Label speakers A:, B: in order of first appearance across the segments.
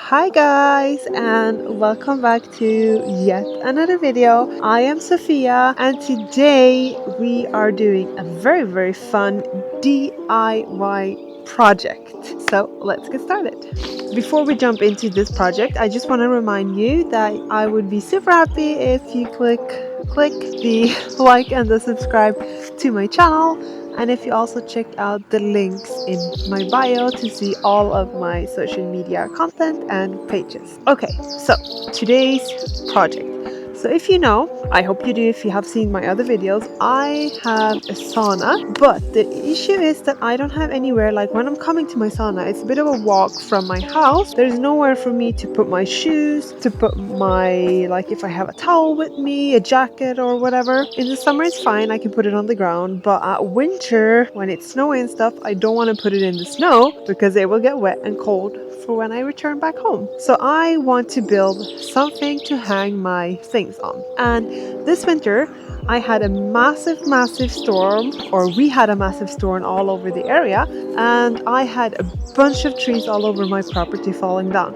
A: Hi guys, and welcome back to yet another video. I am Sophia, and today we are doing a very fun DIY project. So let's get started. Before we jump into this project, I just want to remind you that I would be super happy if you click the like and the subscribe to my channel, and if you also check out the links in my bio to see all of my social media content and pages. Okay, so today's project. So if you know, I hope you do if you have seen my other videos, I have a sauna, but the issue is that I don't have anywhere, like when I'm coming to my sauna, it's a bit of a walk from my house. There's nowhere for me to put my shoes, to put my, like if I have a towel with me, a jacket or whatever. In the summer it's fine, I can put it on the ground, but at winter, when it's snowy and stuff, I don't want to put it in the snow because it will get wet and cold for when I return back home. So I want to build something to hang my things on. And this winter I had a massive storm, or we had a massive storm all over the area, and I had a bunch of trees all over my property falling down.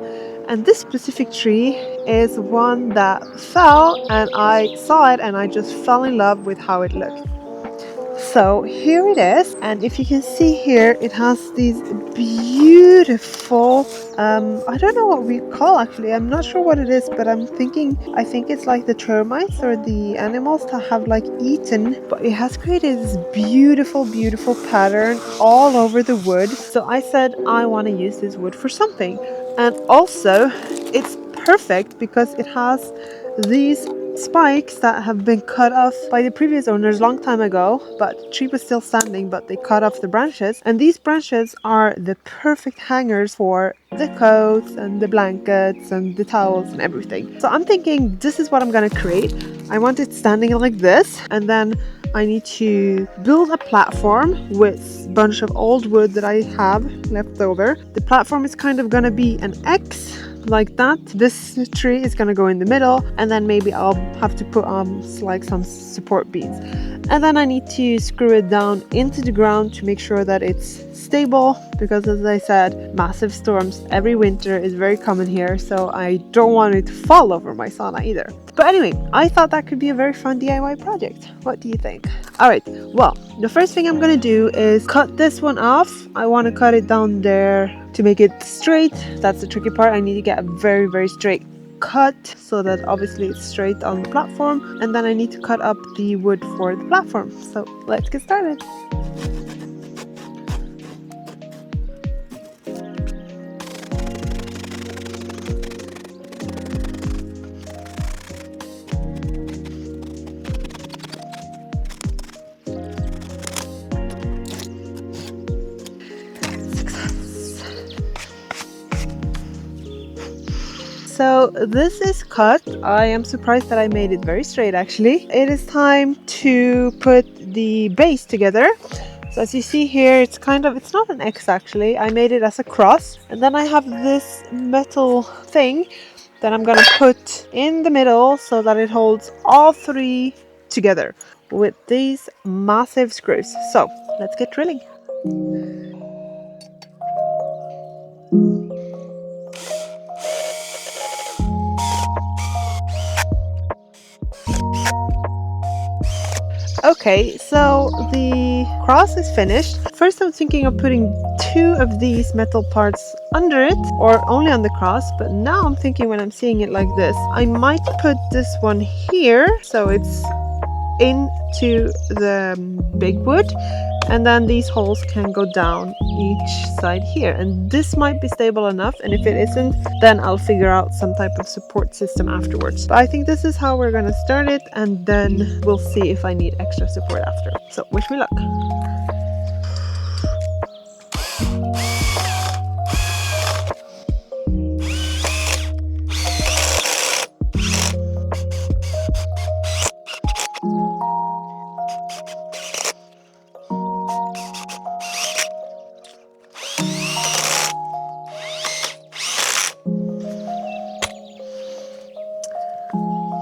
A: And this specific tree is one that fell, and I saw it and I just fell in love with how it looked. So here it is, and if you can see here, it has these beautiful I don't know what we call, actually I'm not sure what it is, but I think it's like the termites or the animals that have like eaten, but it has created this beautiful pattern all over the wood. So I said I want to use this wood for something, and also it's perfect because it has these spikes that have been cut off by the previous owners long time ago, but the tree was still standing, but they cut off the branches, and these branches are the perfect hangers for the coats and the blankets and the towels and everything. So I'm thinking this is what I'm gonna create. I want it standing like this, and then I need to build a platform with a bunch of old wood that I have left over. The platform is kind of gonna be an X like that. This tree is gonna go in the middle, and then maybe I'll have to put like some support beams, and then I need to screw it down into the ground to make sure that it's stable, because as I said, massive storms every winter is very common here, so I don't want it to fall over my sauna either. But anyway, I thought that could be a very fun DIY project. What do you think? Alright, well, the first thing I'm gonna do is cut this one off. I want to cut it down there to make it straight. That's the tricky part. I need to get a very straight cut so that obviously it's straight on the platform, and then I need to cut up the wood for the platform. So let's get started. So this is cut. I am surprised that I made it very straight actually. It is time to put the base together. So as you see here, it's not an X actually. I made it as a cross, and then I have this metal thing that I'm gonna put in the middle so that it holds all three together with these massive screws. So let's get drilling. Okay, so the cross is finished. First I'm thinking of putting two of these metal parts under it, or only on the cross, but now I'm thinking, when I'm seeing it like this, I might put this one here so it's into the big wood, and then these holes can go down each side here, and this might be stable enough, and if it isn't, then I'll figure out some type of support system afterwards. But I think this is how we're gonna start it, and then we'll see if I need extra support after. So wish me luck.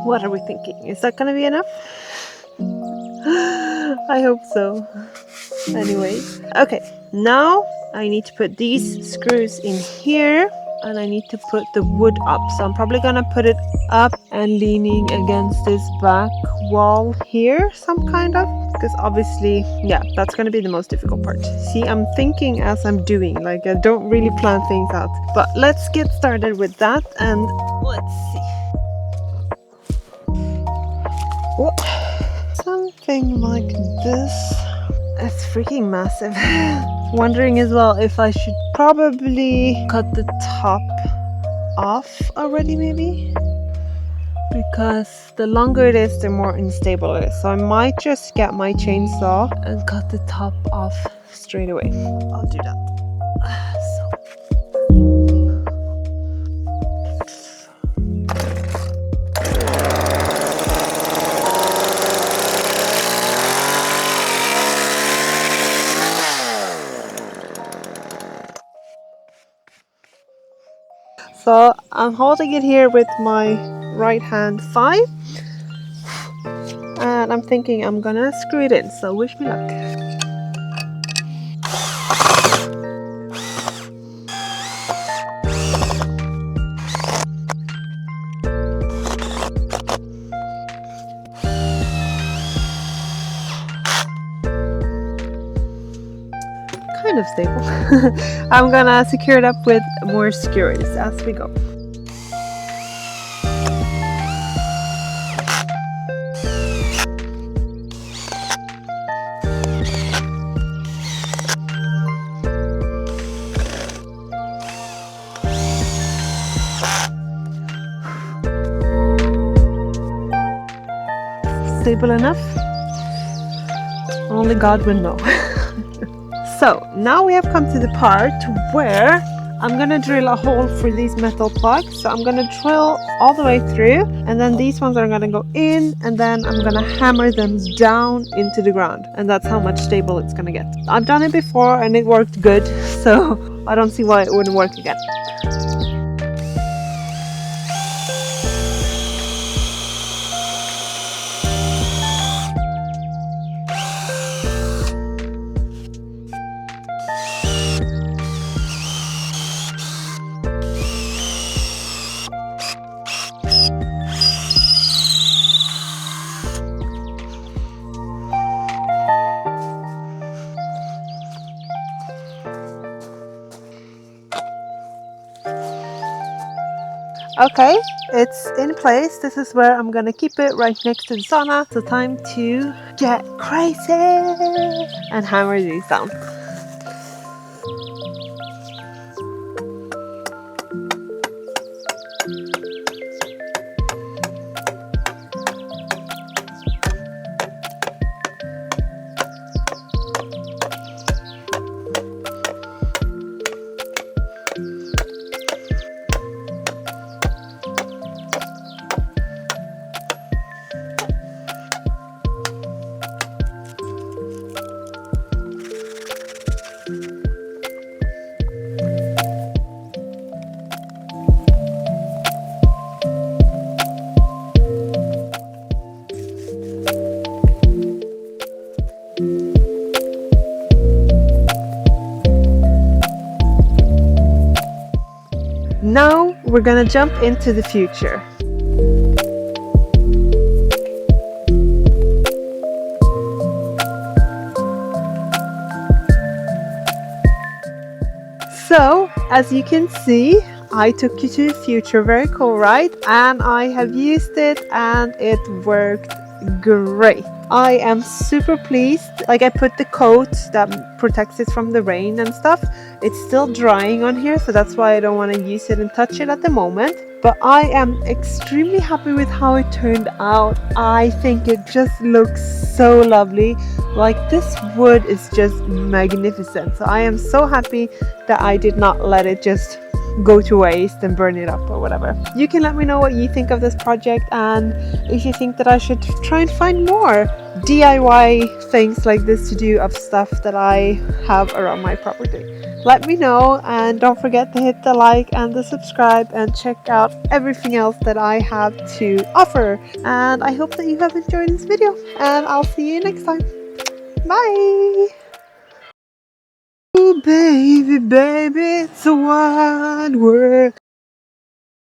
A: What are we thinking? Is that gonna be enough? I hope so. Anyway, okay, now I need to put these screws in here, and I need to put the wood up. So I'm probably gonna put it up and leaning against this back wall here, some kind of, because obviously, yeah, that's gonna be the most difficult part. See, I'm thinking as I'm doing, like I don't really plan things out. But let's get started with that, and let's see. What? Something like this. It's freaking massive. Wondering as well if I should probably cut the top off already, maybe, because the longer it is, the more unstable it is. So I might just get my chainsaw and cut the top off straight away. I'll do that. So I'm holding it here with my right hand 5, and I'm thinking I'm gonna screw it in, so wish me luck. Kind of stable. I'm gonna secure it up with more screws as we go. Stable enough? Only God will know. So now we have come to the part where I'm gonna drill a hole for these metal plugs. So I'm gonna drill all the way through, and then these ones are gonna go in, and then I'm gonna hammer them down into the ground, and that's how much stable it's gonna get. I've done it before and it worked good, so I don't see why it wouldn't work again. Okay, it's in place. This is where I'm gonna keep it, right next to the sauna. So time to get crazy and hammer these down. Now we're gonna jump into the future. So, as you can see, I took you to the future. Very cool, right? And I have used it and it worked great. I am super pleased. Like, I put the coat that protects it from the rain and stuff. It's still drying on here, so that's why I don't want to use it and touch it at the moment. But I am extremely happy with how it turned out. I think it just looks so lovely. Like, this wood is just magnificent. So I am so happy that I did not let it just go to waste and burn it up or whatever. You can let me know what you think of this project, and if you think that I should try and find more DIY things like this to do of stuff that I have around my property. Let me know, and don't forget to hit the like and the subscribe and check out everything else that I have to offer. And I hope that you have enjoyed this video, and I'll see you next time. Bye! Ooh, baby, baby, it's a wild world.